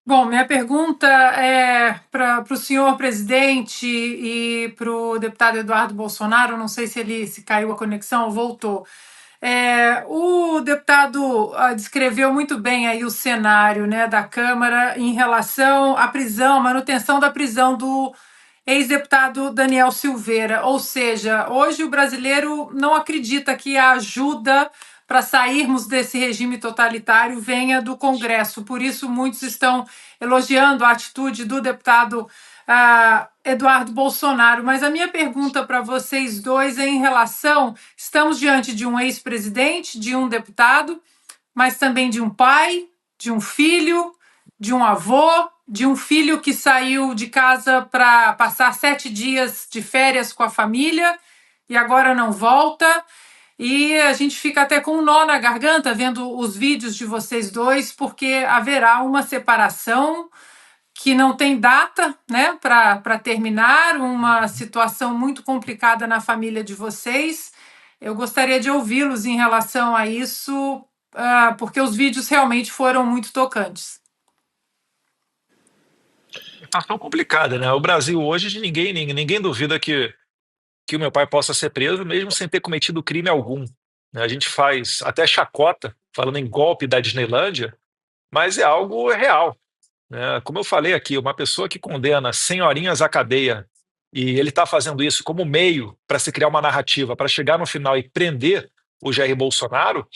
Bom, minha pergunta é para o senhor presidente e para o deputado Eduardo Bolsonaro. Não sei se caiu a conexão ou voltou. O deputado descreveu muito bem aí o cenário, né, da Câmara em relação à prisão, manutenção da prisão do ex-deputado Daniel Silveira. Ou seja, hoje o brasileiro não acredita que a ajuda para sairmos desse regime totalitário venha do Congresso. Por isso, muitos estão elogiando a atitude do deputado Eduardo Bolsonaro. Mas a minha pergunta para vocês dois é em relação: estamos diante de um ex-presidente, de um deputado, mas também de um pai, de um filho, de um avô, de um filho que saiu de casa para passar 7 dias de férias com a família e agora não volta. E a gente fica até com um nó na garganta vendo os vídeos de vocês dois, porque haverá uma separação que não tem data, né, para terminar, uma situação muito complicada na família de vocês. Eu gostaria de ouvi-los em relação a isso, porque os vídeos realmente foram muito tocantes. Situação complicada, né? O Brasil hoje, ninguém duvida que o meu pai possa ser preso, mesmo sem ter cometido crime algum, né? A gente faz até chacota, falando em golpe da Disneylândia, mas é algo real, né? Como eu falei aqui, uma pessoa que condena senhorinhas à cadeia e ele está fazendo isso como meio para se criar uma narrativa, para chegar no final e prender o Jair Bolsonaro,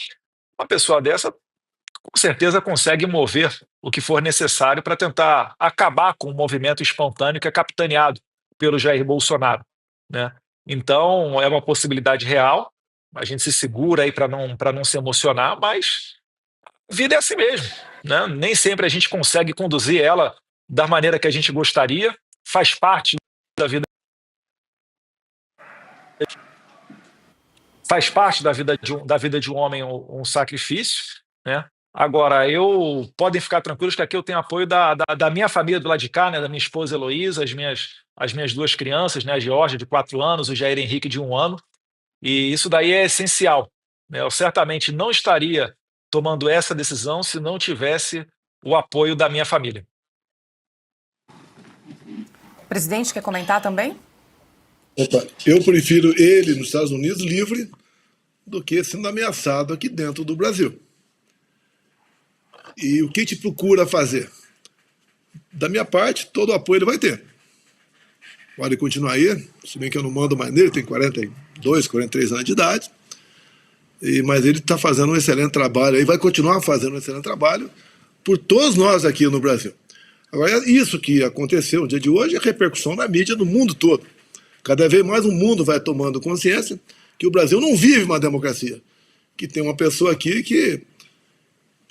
uma pessoa dessa com certeza consegue mover o que for necessário para tentar acabar com o movimento espontâneo que é capitaneado pelo Jair Bolsonaro, né? Então, é uma possibilidade real, a gente se segura aí para não se emocionar, mas a vida é assim mesmo, né? Nem sempre a gente consegue conduzir ela da maneira que a gente gostaria, faz parte da vida, faz parte da vida de um homem um sacrifício, né? Agora, podem ficar tranquilos que aqui eu tenho apoio da minha família do lado de cá, né? Da minha esposa Heloísa, as minhas duas crianças, né? A Georgia, de 4 anos, o Jair Henrique, de 1 ano. E isso daí é essencial, né? Eu certamente não estaria tomando essa decisão se não tivesse o apoio da minha família. O presidente quer comentar também? Opa, eu prefiro ele nos Estados Unidos livre do que sendo ameaçado aqui dentro do Brasil. E o que a gente procura fazer? Da minha parte, todo o apoio ele vai ter. Pode continuar aí, se bem que eu não mando mais nele, tem 42, 43 anos de idade, mas ele está fazendo um excelente trabalho e vai continuar fazendo um excelente trabalho por todos nós aqui no Brasil. Agora, isso que aconteceu no dia de hoje é repercussão na mídia no mundo todo. Cada vez mais o mundo vai tomando consciência que o Brasil não vive uma democracia, que tem uma pessoa aqui que,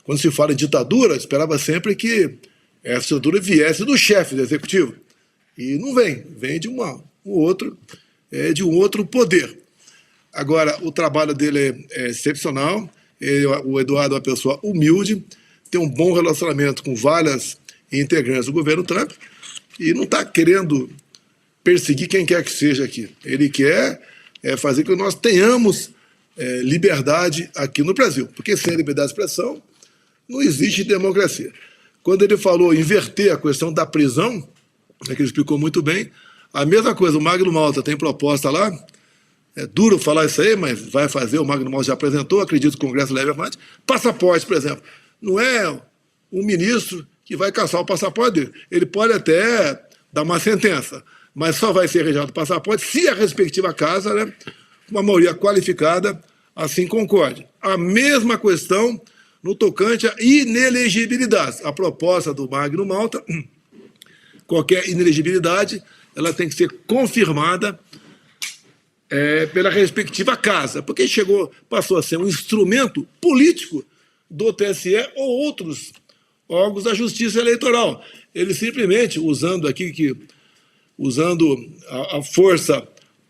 quando se fala em ditadura, esperava sempre que essa ditadura viesse do chefe do executivo. E não vem de um outro poder. Agora, o trabalho dele é excepcional, o Eduardo é uma pessoa humilde, tem um bom relacionamento com várias integrantes do governo Trump e não está querendo perseguir quem quer que seja aqui. Ele quer fazer com que nós tenhamos liberdade aqui no Brasil, porque sem liberdade de expressão não existe democracia. Quando ele falou inverter a questão da prisão, que ele explicou muito bem, a mesma coisa, o Magno Malta tem proposta lá, é duro falar isso aí, mas vai fazer, o Magno Malta já apresentou, acredito que o Congresso leve avante. Passaporte, por exemplo, não é um ministro que vai caçar o passaporte dele. Ele pode até dar uma sentença, mas só vai ser rejeitado o passaporte se a respectiva casa, né, uma maioria qualificada, assim concorde. A mesma questão no tocante à inelegibilidade. A proposta do Magno Malta, qualquer inelegibilidade, ela tem que ser confirmada pela respectiva casa, porque passou a ser um instrumento político do TSE ou outros órgãos da Justiça Eleitoral. Ele simplesmente, usando a força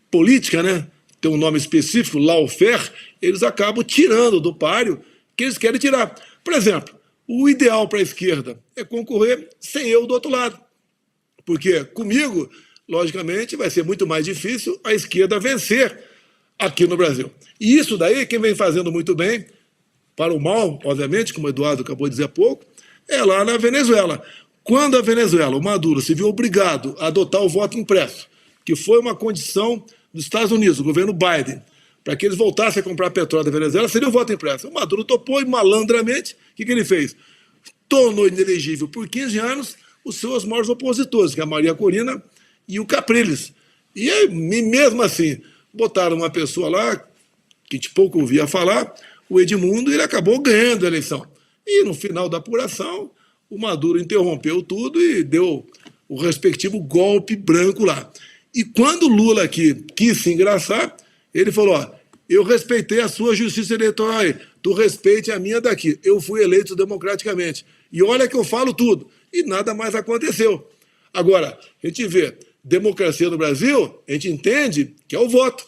política, né, tem um nome específico, lawfare, eles acabam tirando do páreo que eles querem tirar. Por exemplo, o ideal para a esquerda é concorrer sem eu do outro lado. Porque comigo, logicamente, vai ser muito mais difícil a esquerda vencer aqui no Brasil. E isso daí, quem vem fazendo muito bem, para o mal, obviamente, como o Eduardo acabou de dizer há pouco, é lá na Venezuela. Quando a Venezuela, o Maduro, se viu obrigado a adotar o voto impresso, que foi uma condição dos Estados Unidos, o governo Biden, para que eles voltassem a comprar petróleo da Venezuela, seria o voto impresso. O Maduro topou e, malandramente, o que ele fez? Tornou inelegível por 15 anos os seus maiores opositores, que é a Maria Corina e o Capriles. E aí, mesmo assim, botaram uma pessoa lá, que a gente pouco ouvia falar, o Edmundo, e ele acabou ganhando a eleição. E no final da apuração, o Maduro interrompeu tudo e deu o respectivo golpe branco lá. E quando o Lula aqui quis se engraçar, ele falou, ó, eu respeitei a sua justiça eleitoral aí, tu respeite a minha daqui. Eu fui eleito democraticamente. E olha que eu falo tudo. E nada mais aconteceu. Agora, a gente vê, democracia no Brasil, a gente entende que é o voto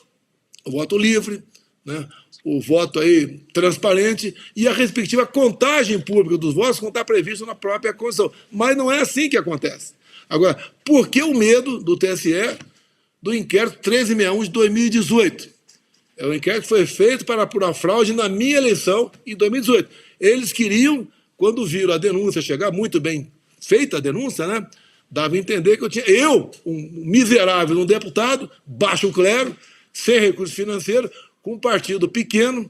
livre, né? O voto aí transparente e a respectiva contagem pública dos votos, como está previsto na própria Constituição. Mas não é assim que acontece. Agora, por que o medo do TSE do inquérito 1361 de 2018? É um inquérito que foi feito para apurar fraude na minha eleição em 2018. Eles queriam, quando viram a denúncia chegar, muito bem feita a denúncia, né? Dava a entender que eu, um miserável, um deputado, baixo clero, sem recurso financeiro, com um partido pequeno,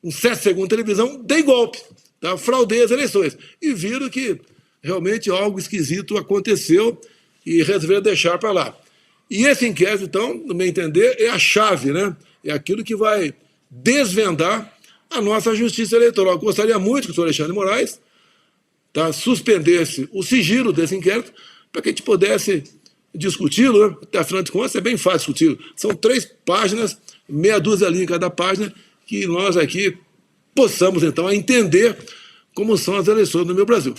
com 7 segundos de televisão, dei golpe, tá? Fraudei as eleições. E viram que realmente algo esquisito aconteceu e resolveram deixar para lá. E esse inquérito, então, no meu entender, é a chave, né? É aquilo que vai desvendar a nossa justiça eleitoral. Eu gostaria muito que o senhor Alexandre de Moraes, tá, suspendesse o sigilo desse inquérito para que a gente pudesse discuti-lo, né? Até, afinal de contas, é bem fácil discuti-lo. São 3 páginas, meia dúzia ali em cada página, que nós aqui possamos, então, entender como são as eleições no meu Brasil.